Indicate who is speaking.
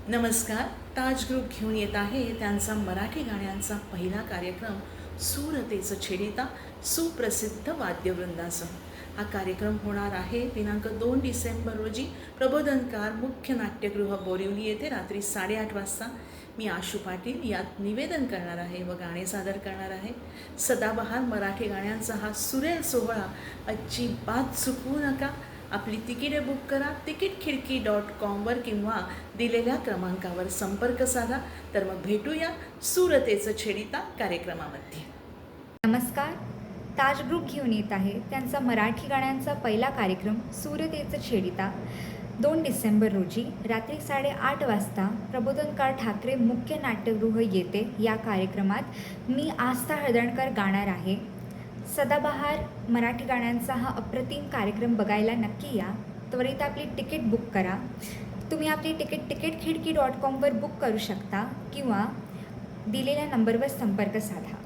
Speaker 1: नमस्कार. ताज ग्रुप घेऊन येत आहे त्यांचा मराठी गाण्यांचा पहिला कार्यक्रम सूरतेचं छेडिता सुप्रसिद्ध वाद्यवृंदासह. हा कार्यक्रम होणार आहे दिनांक 2 डिसेंबर रोजी प्रबोधनकार मुख्य नाट्यगृह बोरिवली येथे रात्री 8:30 वाजता. मी आशू पाटील यात निवेदन करणार आहे व गाणे सादर करणार आहे. सदाबहार मराठी गाण्यांचा हा सुरेल सोहळा अजिबात चुकवू नका. आपली तिकीटे बुक करा ticketkhidki.com किंवा दिलेल्या क्रमांकावर संपर्क साधा. तर मग भेटूया सूरतेचं छेडिता कार्यक्रमामध्ये.
Speaker 2: नमस्कार. ताज ग्रुप घेऊन येत आहे त्यांचा मराठी गाण्यांचा पहिला कार्यक्रम सूरतेचं छेडिता 2 डिसेंबर रोजी रात्री 8:30 वाजता प्रबोधनकार ठाकरे मुख्य नाट्यगृह येते. या कार्यक्रमात मी आस्था हळदणकर गाणार आहे. सदाबहार मराठी गाण्यांचा हा अप्रतिम कार्यक्रम बघायला नक्की या. त्वरित आपली तिकीट बुक करा. तुम्ही आपली तिकीट ticketkhidki.com वर बुक करू शकता किंवा दिलेल्या नंबरवर संपर्क साधा.